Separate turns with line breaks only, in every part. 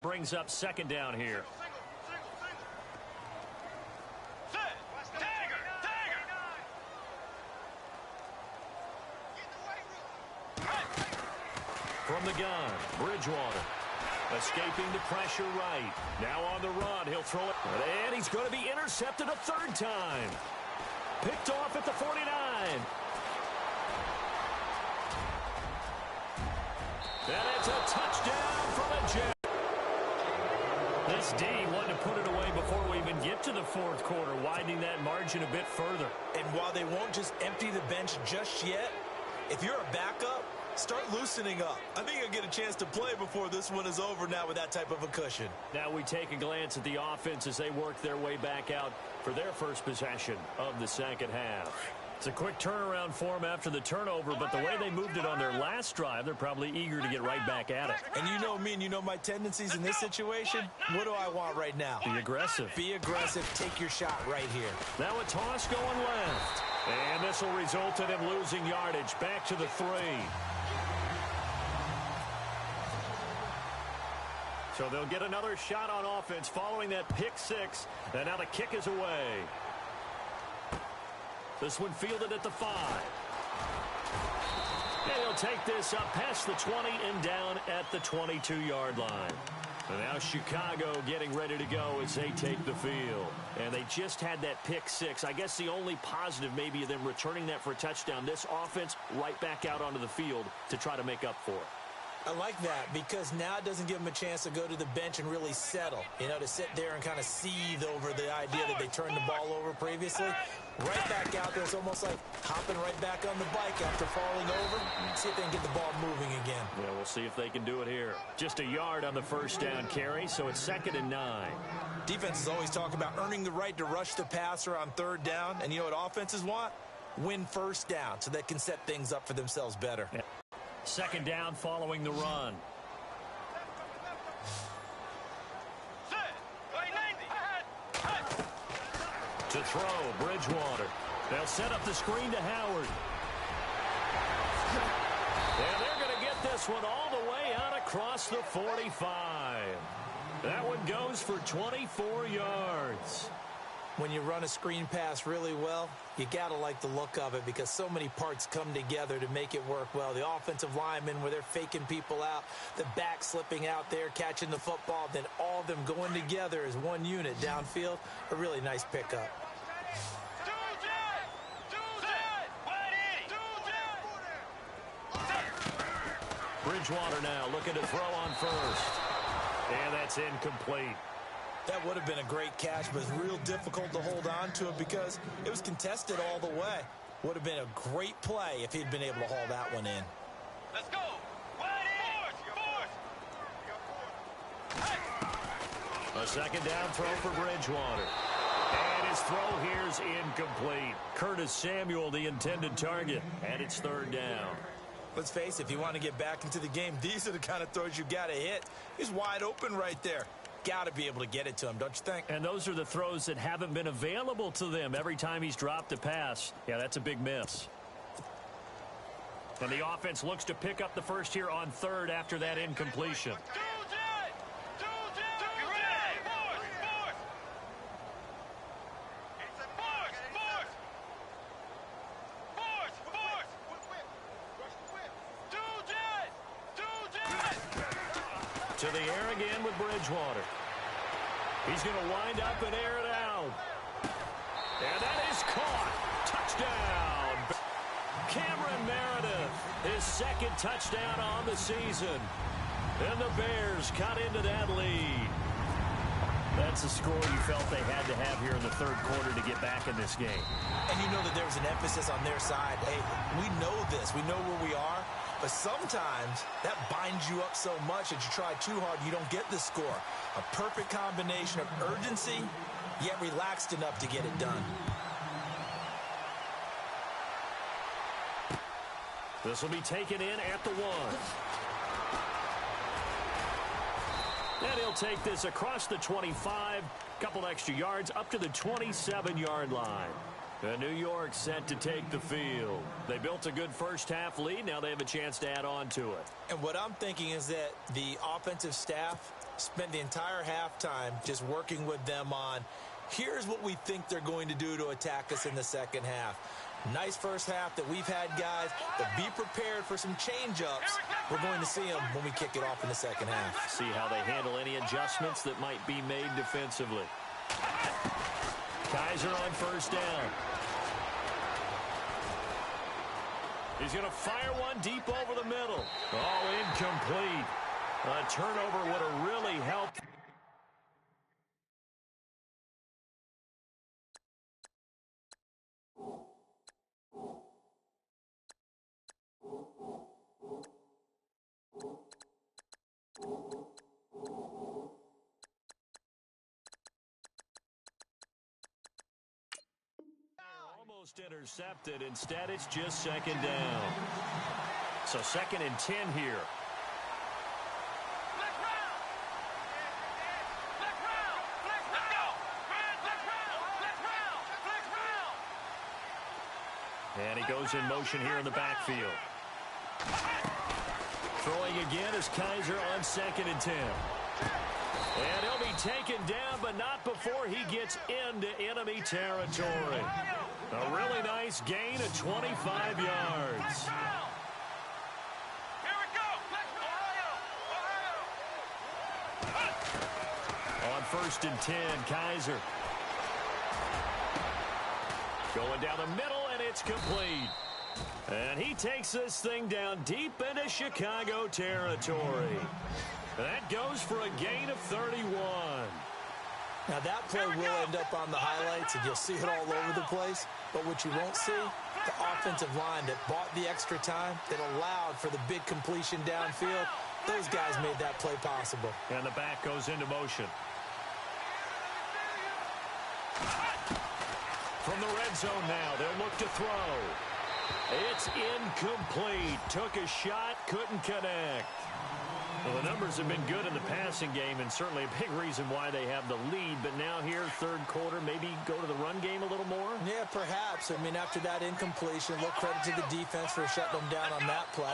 Brings up second down here. From the gun, Bridgewater. Escaping the pressure right. Now on the run, he'll throw it. And he's going to be intercepted a third time. Picked off at the 49. And it's a touchdown from a jet. This D wanted to put it away before we even get to the fourth quarter, widening that margin a bit further.
And while they won't just empty the bench just yet, if you're a backup, start loosening up. I think you'll get a chance to play before this one is over now with that type of a cushion.
Now we take a glance at the offense as they work their way back out for their first possession of the second half. It's a quick turnaround for them after the turnover, but the way they moved it on their last drive, they're probably eager to get right back at it.
And you know me and you know my tendencies in this situation. What do I want right now?
Be aggressive.
Be aggressive. Take your shot right here.
Now a toss going left. And this will result in him losing yardage. Back to the 3. So they'll get another shot on offense following that pick 6. And now the kick is away. This one fielded at the 5. And he'll take this up past the 20 and down at the 22-yard line. And now Chicago getting ready to go as they take the field. And they just had that pick 6. I guess the only positive maybe of them returning that for a touchdown. This offense right back out onto the field to try to make up for it.
I like that because now it doesn't give them a chance to go to the bench and really settle. You know, to sit there and kind of seethe over the idea that they turned the ball over previously. Right back out there. It's almost like hopping right back on the bike after falling over. See if they can get the ball moving again.
Yeah, we'll see if they can do it here. Just a yard on the first down carry, so it's 2nd and 9.
Defenses always talk about earning the right to rush the passer on 3rd down. And you know what offenses want? Win first down so they can set things up for themselves better.
Yeah. 2nd down following the run. To throw, Bridgewater. They'll set up the screen to Howard. And they're going to get this one all the way out across the 45. That one goes for 24 yards.
When you run a screen pass really well, you got to like the look of it because so many parts come together to make it work well. The offensive linemen where they're faking people out, the back slipping out there, catching the football, then all of them going together as one unit downfield. A really nice pickup.
Bridgewater now looking to throw on first. And that's incomplete.
That would have been a great catch, but it's real difficult to hold on to it because it was contested all the way. Would have been a great play if he'd been able to haul that one in.
Let's go.
A 2nd down throw for Bridgewater. And his throw here is incomplete. Curtis Samuel, the intended target, and it's 3rd down.
Let's face it, if you want to get back into the game, these are the kind of throws you got to hit. He's wide open right there. Got to be able to get it to him, don't you think?
And those are the throws that haven't been available to them every time he's dropped a pass. Yeah, that's a big miss. And the offense looks to pick up the first here on 3rd after that incompletion. To the air again with Bridgewater. He's going to wind up and air it out. And that is caught. Touchdown. Cameron Meredith, his 2nd touchdown on the season. And the Bears cut into that lead. That's the score you felt they had to have here in the 3rd quarter to get back in this game.
And you know that there was an emphasis on their side. Hey, we know this. We know where we are. But sometimes that binds you up so much that you try too hard, you don't get the score. A perfect combination of urgency, yet relaxed enough to get it done.
This will be taken in at the 1. And he'll take this across the 25, couple extra yards up to the 27-yard line. And New York set to take the field. They built a good first half lead. Now they have a chance to add on to it.
And what I'm thinking is that the offensive staff Spend the entire halftime just working with them on, here's what we think they're going to do to attack us in the second half. Nice first half that we've had, guys, but be prepared for some change-ups. We're going to see them when we kick it off in the second half.
See how they handle any adjustments that might be made defensively. Kaiser on first down. He's going to fire one deep over the middle. Oh, incomplete. A turnover would have really helped. Almost intercepted. Instead, it's just second down. So 2nd and 10 here. And he goes in motion here in the backfield. Throwing again is Kaiser on 2nd and 10. And he'll be taken down, but not before he gets into enemy territory. A really nice gain of 25 yards. On 1st and 10, Kaiser. Going down the middle, and it's complete. And he takes this thing down deep into Chicago territory. That goes for a gain of 31.
Now, that play will end up on the highlights, and you'll see it all over the place. But what you won't see, the offensive line that bought the extra time, that allowed for the big completion downfield, those guys made that play possible.
And the back goes into motion. From the red zone now, they'll look to throw. It's incomplete. Took a shot, couldn't connect. Well, the numbers have been good in the passing game, and certainly a big reason why they have the lead. But now here, third quarter, maybe go to the run game a little more?
Yeah, perhaps. I mean, after that incompletion, a little credit to the defense for shutting them down on that play.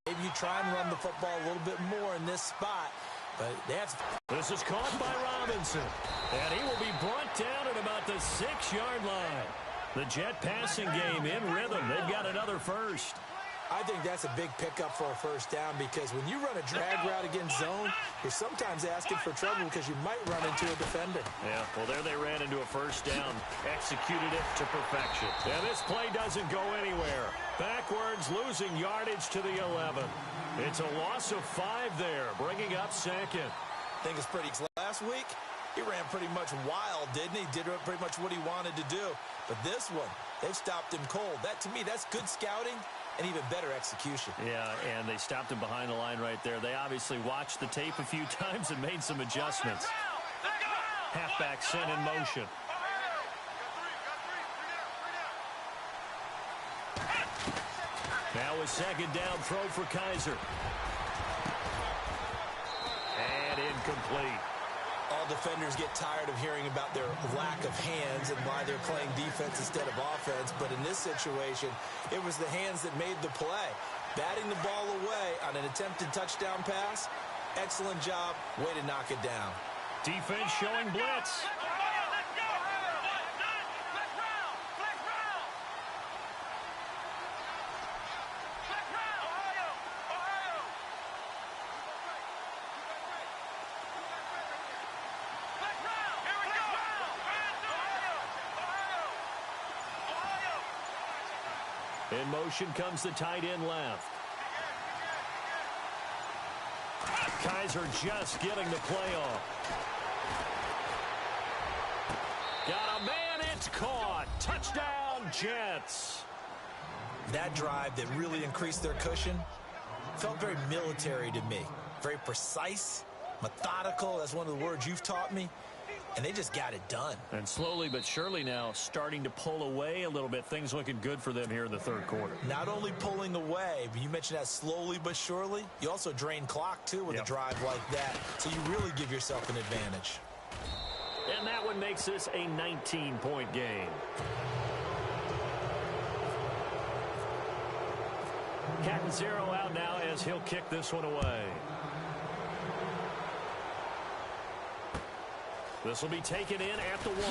Maybe you try and run the football a little bit more in this spot. But they have...
This is caught by Robinson, and he will be brought down at about the 6-yard line. The Jet passing game in rhythm. They've got another first.
I think that's a big pickup for a first down, because when you run a drag route against zone, you're sometimes asking for trouble because you might run into a defender.
Yeah, well, there they ran into a first down. Executed it to perfection. And this play doesn't go anywhere. Backwards, losing yardage to the 11. It's a loss of 5 there, bringing up 2nd.
I think it's pretty... Last week, he ran pretty much wild, didn't he? Did pretty much what he wanted to do. But this one, they've stopped him cold. That, to me, that's good scouting and even better execution.
Yeah, and they stopped him behind the line right there. They obviously watched the tape a few times and made some adjustments. Halfback sent in motion. Now a second down throw for Kaiser. And incomplete.
All defenders get tired of hearing about their lack of hands and why they're playing defense instead of offense. But in this situation, it was the hands that made the play. Batting the ball away on an attempted touchdown pass. Excellent job. Way to knock it down.
Defense showing blitz. In motion comes the tight end left. Kaiser just getting the play off. Got a man, it's caught. Touchdown, Jets.
That drive that really increased their cushion felt very military to me. Very precise, methodical. That's one of the words you've taught me. And they just got it done.
And slowly but surely now starting to pull away a little bit. Things looking good for them here in the third quarter.
Not only pulling away, but you mentioned that slowly but surely. You also drain clock, too, with a drive like that. So you really give yourself an advantage.
And that one makes this a 19-point game. Catanzaro out now as he'll kick this one away. This will be taken in at the 1.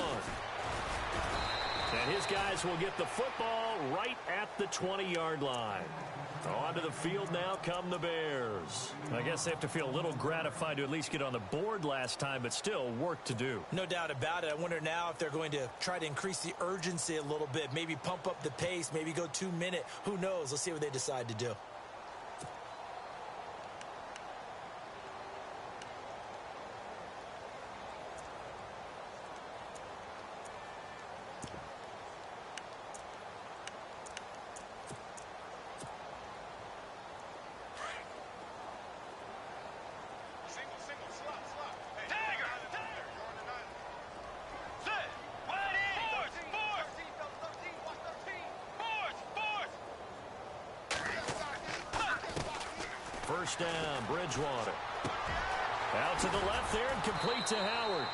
And his guys will get the football right at the 20-yard line. Onto the field now come the Bears. I guess they have to feel a little gratified to at least get on the board last time, but still work to do.
No doubt about it. I wonder now if they're going to try to increase the urgency a little bit, maybe pump up the pace, maybe go 2-minute. Who knows? Let's see what they decide to do.
First down, Bridgewater. Out to the left there and complete to Howard.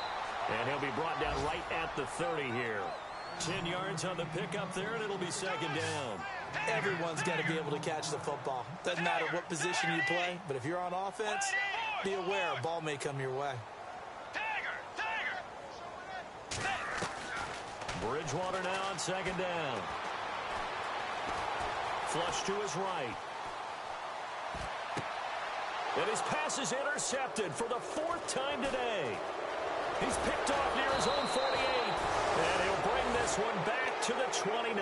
And he'll be brought down right at the 30 here. 10 yards on the pickup there, and it'll be second down.
Everyone's got to be able to catch the football. Doesn't matter what position you play, but if you're on offense, be aware a ball may come your way.
Bridgewater now on second down. Flush to his right. And his pass is intercepted for the 4th time today. He's picked off near his own 48. And he'll bring this one back to the 29.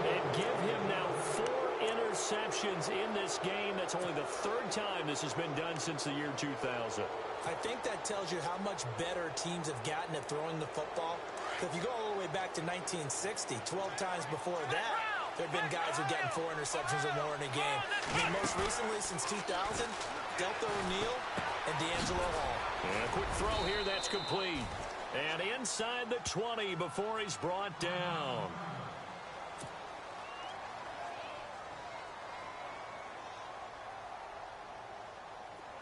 And give him now 4 interceptions in this game. That's only the 3rd time this has been done since the year 2000.
I think that tells you how much better teams have gotten at throwing the football. If you go all the way back to 1960, 12 times before that, there have been guys who've gotten 4 interceptions or more in a game. I mean, most recently, since 2000, Delta O'Neal and D'Angelo Hall.
And a quick throw here, that's complete. And inside the 20 before he's brought down.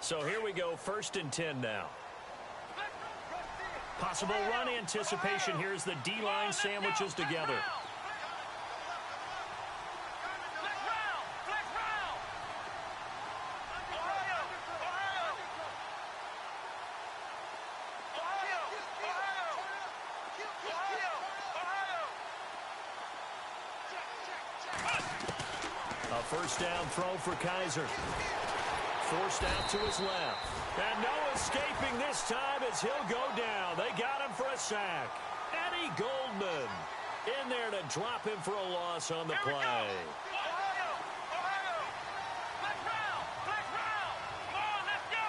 So here we go, 1st and 10 now. Possible run anticipation. Here's the D-line sandwiches together. A first down throw for Kaiser. Forced out to his left. And no escaping this time as he'll go down. They got him for a sack. Eddie Goldman in there to drop him for a loss on the play.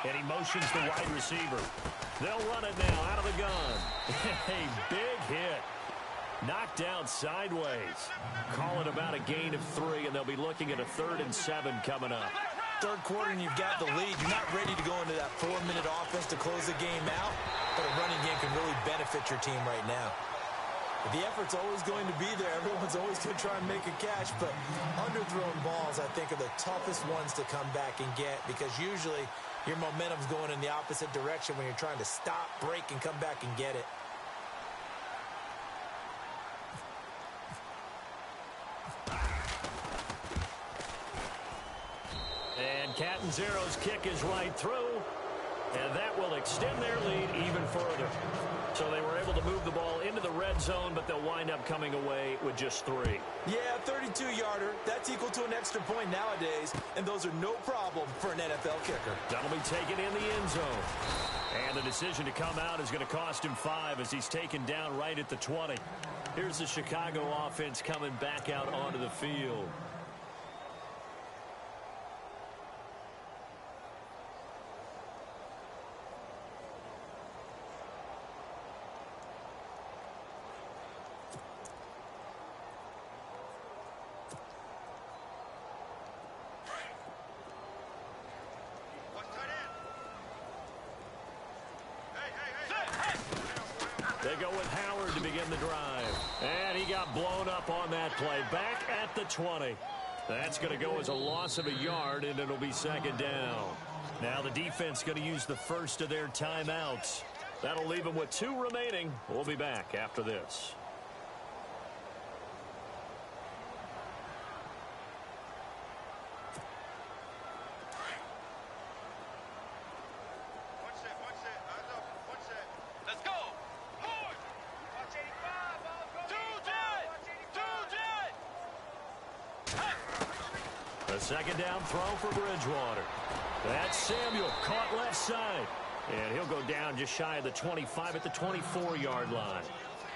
And he motions the wide receiver. They'll run it now out of the gun. A big hit. Knocked down sideways. Call it about a gain of 3, and they'll be looking at a 3rd and 7 coming up.
3rd quarter and you've got the lead. You're not ready to go into that 4-minute offense to close the game out, but a running game can really benefit your team right now. The effort's always going to be there. Everyone's always going to try and make a catch, but underthrown balls, I think, are the toughest ones to come back and get because usually your momentum's going in the opposite direction when you're trying to stop, break, and come back and get it. Catanzaro's kick is right through, and that will extend their lead even further. So they were able to move the ball into the red zone, but they'll wind up coming away with just 3. Yeah, 32-yarder. That's equal to an extra point nowadays, and those are no problem for an NFL kicker. That'll be taken in the end zone. And the decision to come out is going to cost him 5 as he's taken down right at the 20. Here's the Chicago offense coming back out onto the field. They go with Howard to begin the drive. And he got blown up on that play. Back at the 20. That's going to go as a loss of a yard, and it'll be second down. Now the defense going to use the first of their timeouts. That'll leave them with 2 remaining. We'll be back after this.
A second down throw for Bridgewater. That's Samuel, caught left side. And he'll go down just shy of the 25 at the 24-yard line.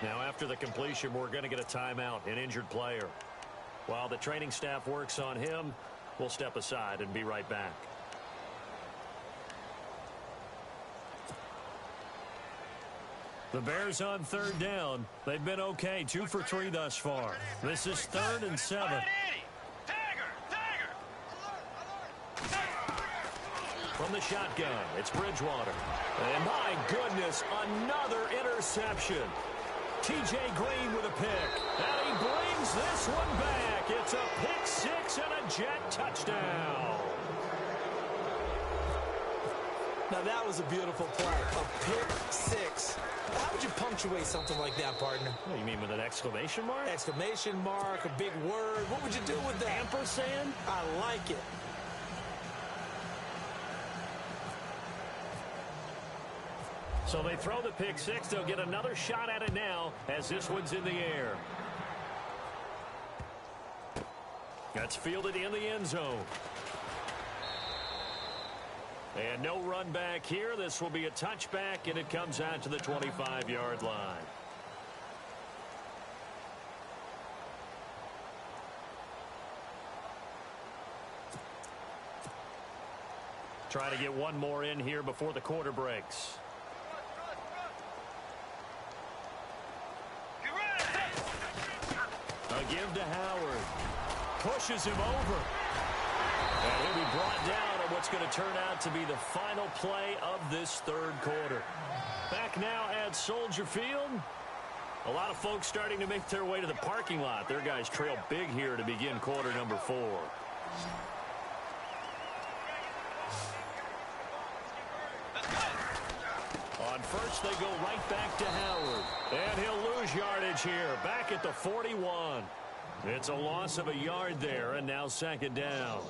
Now, after the completion, we're going to get a timeout, an injured player. While the training staff works on him, we'll step aside and be right back. The Bears on third down. They've been okay, 2 for 3 thus far. This is 3rd and 7. From the shotgun, it's Bridgewater. And my goodness, another interception. T.J. Green with a pick. And he brings this one back. It's a pick 6 and a Jet touchdown.
Now, that was a beautiful play. A pick 6. How would you punctuate something like that, partner?
What do you mean, with an exclamation mark?
Exclamation mark, a big word. What would you do with that?
Ampersand?
I like it.
So they throw the pick 6. They'll get another shot at it now as this one's in the air. That's fielded in the end zone. And no run back here. This will be a touchback, and it comes out to the 25-yard line. Try to get one more in here before the quarter breaks. A give to Howard. Pushes him over. And he'll be brought down on what's going to turn out to be the final play of this third quarter. Back now at Soldier Field. A lot of folks starting to make their way to the parking lot. Their guys trail big here to begin quarter number 4. On first, they go right back to Howard. And he'll lose yardage here. Back at the 41. It's a loss of a yard there, and now second down.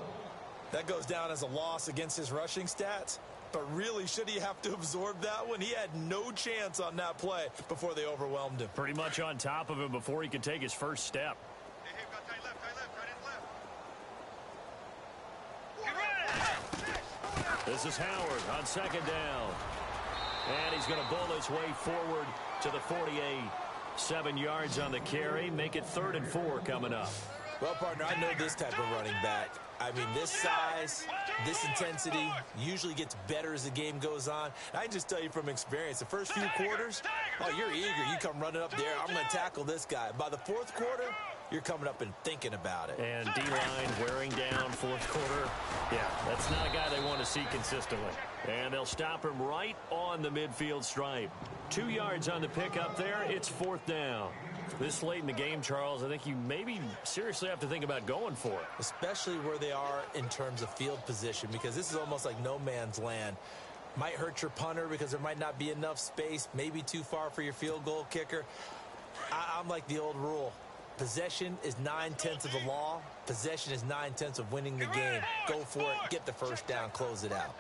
That goes down as a loss against his rushing stats. But really, should he have to absorb that one? He had no chance on that play before they overwhelmed him.
Pretty much on top of him before he could take his first step. This is Howard on second down. And he's going to bull his way forward to the 48. 7 yards on the carry. Make it 3rd and 4 coming up.
Well, partner, I know this type of running back. I mean, this size, this intensity usually gets better as the game goes on. I can just tell you from experience, the first few quarters, oh, you're eager. You come running up there. I'm going to tackle this guy. By the 4th quarter, you're coming up and thinking about it.
And D-line wearing down 4th quarter. Yeah, that's not a guy they want to see consistently. And they'll stop him right on the midfield stripe. 2 yards on the pickup there. It's 4th down. This late in the game, Charles, I think you maybe seriously have to think about going for it.
Especially where they are in terms of field position, because this is almost like no man's land. Might hurt your punter because there might not be enough space, maybe too far for your field goal kicker. I'm like the old rule. Possession is 9/10 of the law. Possession is 9/10 of winning the game. Go for it. Get the first down. Close it out.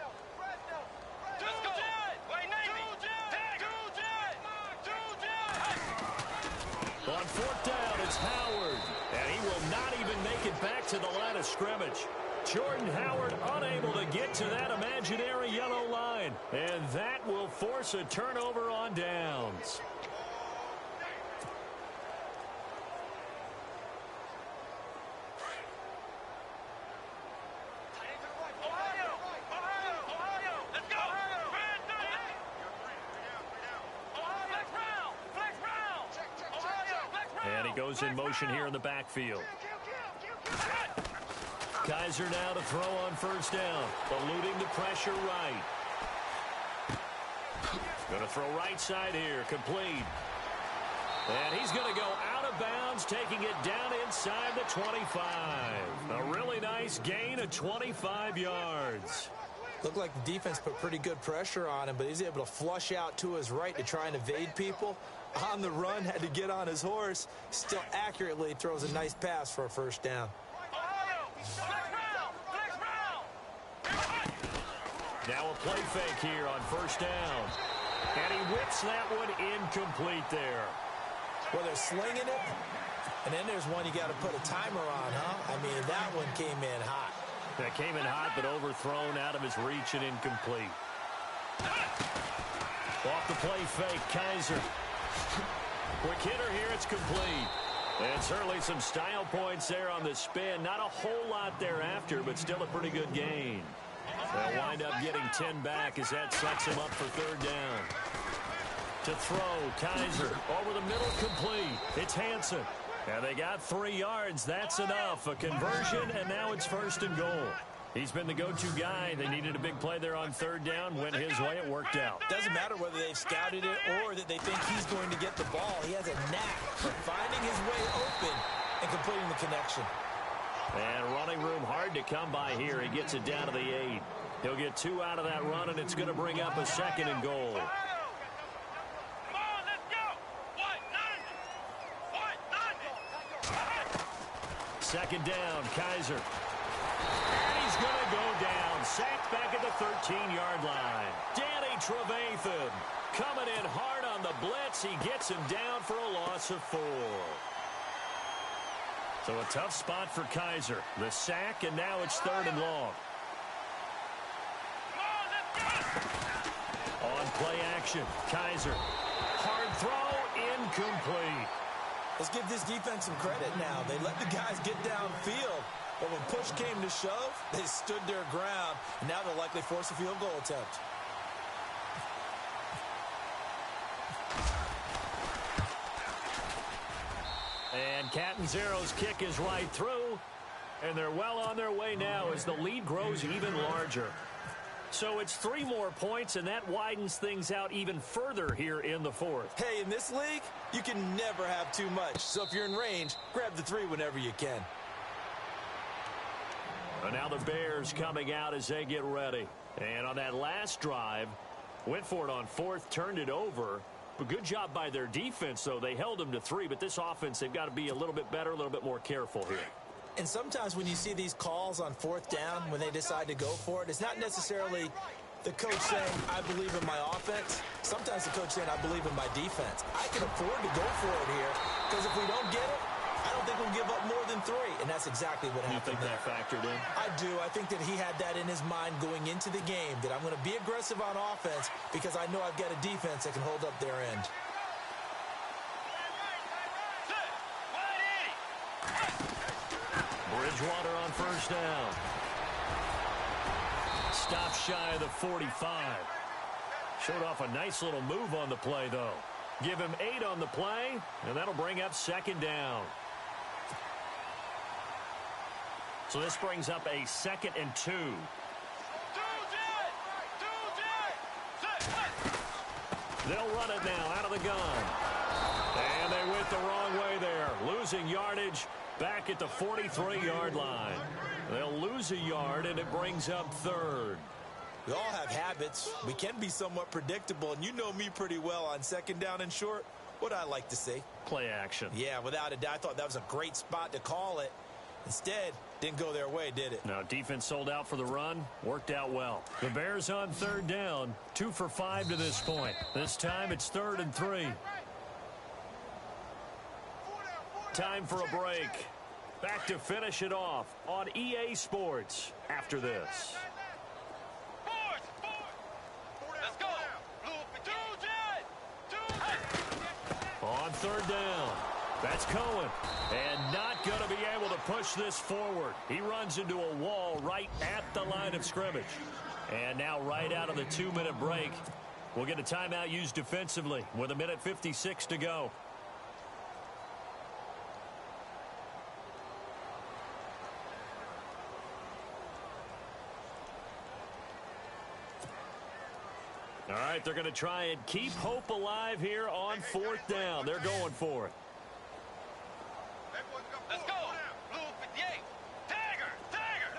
On 4th down, it's Howard. And he will not even make it back to the line of scrimmage. Jordan Howard unable to get to that imaginary yellow line. And that will force a turnover on downs. Goes in motion here in the backfield. Kaiser now to throw on first down. Eluding the pressure right. Going to throw right side here. Complete. And he's going to go out of bounds, taking it down inside the 25. A really nice gain of 25 yards.
Looked like the defense put pretty good pressure on him, but he's able to flush out to his right to try and evade people. On the run, had to get on his horse. Still accurately throws a nice pass for a first down.
Now a play fake here on first down. And he whips that one incomplete there.
Well, they're slinging it. And then there's one you got to put a timer on, huh? I mean, that one came in hot.
That came in hot, but overthrown out of his reach and incomplete. Off the play fake, Kaiser. Quick hitter here, it's complete. And certainly some style points there on the spin. Not a whole lot thereafter, but still a pretty good gain. They'll wind up getting 10 back as that sets him up for third down. To throw, Kaiser over the middle, complete. It's Hansen. And they got 3 yards. That's enough. A conversion, and now it's first and goal. He's been the go-to guy. They needed a big play there on third down. Went his way. It worked out.
Doesn't matter whether they've scouted it or that they think he's going to get the ball. He has a knack for finding his way open and completing the connection.
And running room hard to come by here. He gets it down to the 8. He'll get 2 out of that run, and it's going to bring up a second and goal. Second down, Kaiser. And he's going to go down. Sacked back at the 13-yard line. Danny Trevathan coming in hard on the blitz. He gets him down for a loss of 4. So a tough spot for Kaiser. The sack, and now it's third and long. On play action, Kaiser. Hard throw, incomplete.
Let's give this defense some credit now. They let the guys get downfield, but when push came to shove, they stood their ground. And now they'll likely force a field goal attempt.
And Catanzaro's kick is right through, and they're well on their way now as the lead grows even larger. So it's 3 more points, and that widens things out even further here in the fourth.
Hey, in this league, you can never have too much. So if you're in range, grab the 3 whenever you can.
And now the Bears coming out as they get ready. And on that last drive, went for it on 4th, turned it over. But good job by their defense, though. They held them to 3, but this offense, they've got to be a little bit better, a little bit more careful here.
And sometimes when you see these calls on 4th down, when they decide to go for it, it's not necessarily the coach saying, I believe in my offense. Sometimes the coach saying, I believe in my defense. I can afford to go for it here because if we don't get it, I don't think we'll give up more than 3. And that's exactly what happened.
You think that factored in?
I do. I think that he had that in his mind going into the game, that I'm going to be aggressive on offense because I know I've got a defense that can hold up their end.
Bridgewater on first down. Stop shy of the 45. Showed off a nice little move on the play, though. Give him 8 on the play, and that'll bring up second down. So this brings up a 2nd and 2. They'll run it now out of the gun. And they went the wrong way there. Losing yardage back at the 43-yard line. They'll lose a yard, and it brings up 3rd.
We all have habits. We can be somewhat predictable, and you know me pretty well on 2nd down and short. What I like to see.
Play action.
Yeah, without a doubt. I thought that was a great spot to call it. Instead, didn't go their way, did it?
Now, defense sold out for the run. Worked out well. The Bears on 3rd down. 2 for 5 to this point. This time, it's 3rd and 3. Time for a break. Back to finish it off on EA Sports after this. On 3rd down, that's Cohen. And not going to be able to push this forward. He runs into a wall right at the line of scrimmage. And now right out of the 2-minute break, we'll get a timeout used defensively with 1:56 to go. All right, they're going to try and keep hope alive here on 4th down. They're going for it.
Let's go. Blue 58. Tagger. Tagger.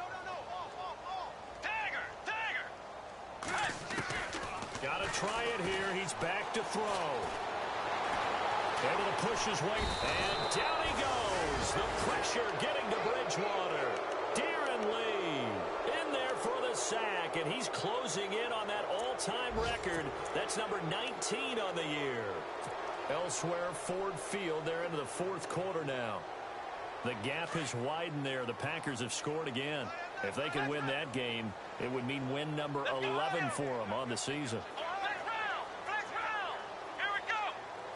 Got to try it here. He's back to throw. Able to push his way. And down he goes. The pressure getting to Bridgewater. Darren Lee in there for the sack. And he's closing in on that all-time record. That's number 19 on the year. Elsewhere, Ford Field. They're into the 4th quarter now. The gap has widened there. The Packers have scored again. If they can win that game, it would mean win number 11 for them on the season.
Flex round! Flex round! Here we go!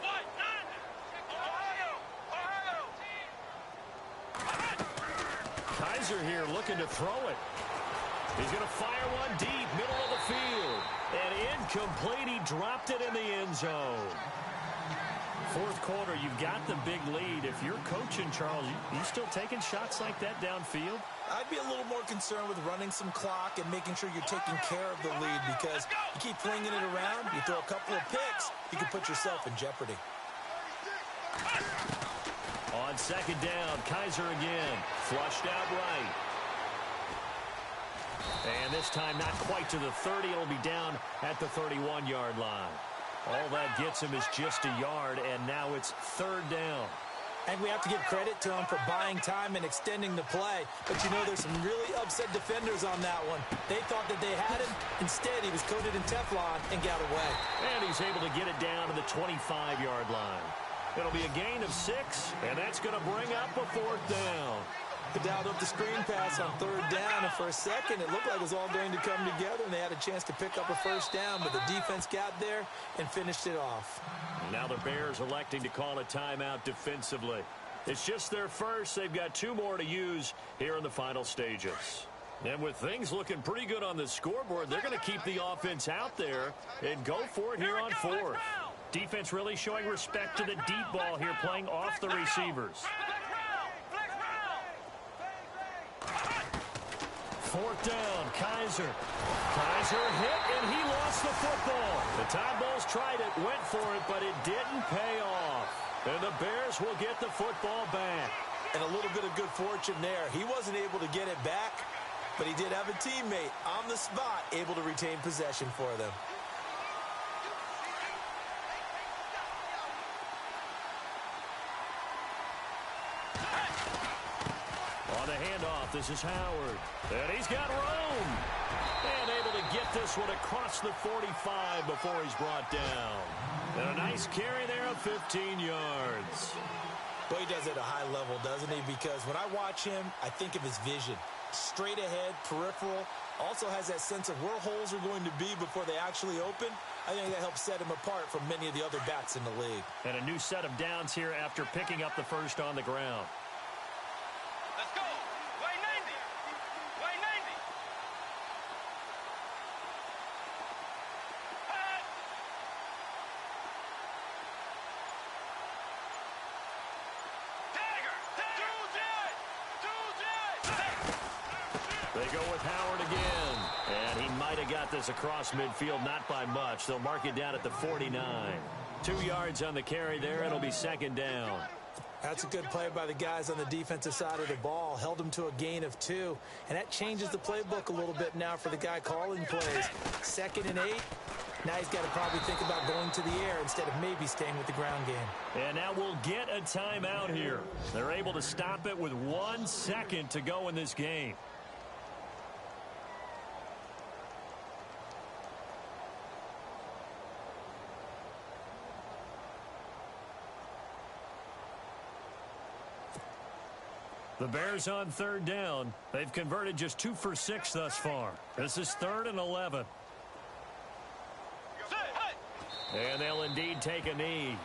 What? Ohio!
Kaiser here looking to throw it. He's going to fire one deep, middle of the field. And incomplete. He dropped it in the end zone. Fourth quarter, you've got the big lead. If you're coaching, Charles, you still taking shots like that downfield?
I'd be a little more concerned with running some clock and making sure you're taking care of the lead, because you keep flinging it around, you throw a couple of picks, you can put yourself in jeopardy.
On second down, Kaiser again. Flushed out right. And this time not quite to the 30. It'll be down at the 31-yard line. All that gets him is just a yard, and now it's third down.
And we have to give credit to him for buying time and extending the play. But, you know, there's some really upset defenders on that one. They thought that they had him. Instead, he was coated in Teflon and got away.
And he's able to get it down to the 25-yard line. It'll be a gain of 6, and that's going to bring up a fourth down.
They dialed up the screen pass on third down, and for a second, it looked like it was all going to come together, and they had a chance to pick up a first down, but the defense got there and finished it off.
Now the Bears electing to call a timeout defensively. It's just their first. They've got 2 more to use here in the final stages. And with things looking pretty good on the scoreboard, they're going to keep the offense out there and go for it here on fourth. Defense really showing respect to the deep ball here, playing off the receivers. Fourth down, Kaiser. Kaiser hit, and he lost the football. The Tide Bulls tried it, went for it, but it didn't pay off. And the Bears will get the football back.
And a little bit of good fortune there. He wasn't able to get it back, but he did have a teammate on the spot able to retain possession for them.
On the handoff, this is Howard. And he's got room. And able to get this one across the 45 before he's brought down. And a nice carry there of 15 yards.
Boy, he does it at a high level, doesn't he? Because when I watch him, I think of his vision. Straight ahead, peripheral. Also has that sense of where holes are going to be before they actually open. I think that helps set him apart from many of the other backs in the league.
And a new set of downs here after picking up the first on the ground.
Let's go! Way 90! Way 90! Dagger!
They go with Howard again. And he might have got this across midfield, not by much. They'll mark it down at the 49. 2 yards on the carry there. It'll be second down.
That's a good play by the guys on the defensive side of the ball. Held him to a gain of 2. And that changes the playbook a little bit now for the guy calling plays. 2nd and 8. Now he's got to probably think about going to the air instead of maybe staying with the ground game.
And now we'll get a timeout here. They're able to stop it with 1 second to go in this game. The Bears on third down. They've converted just 2 for 6 thus far. This is 3rd and 11. And they'll indeed take a knee.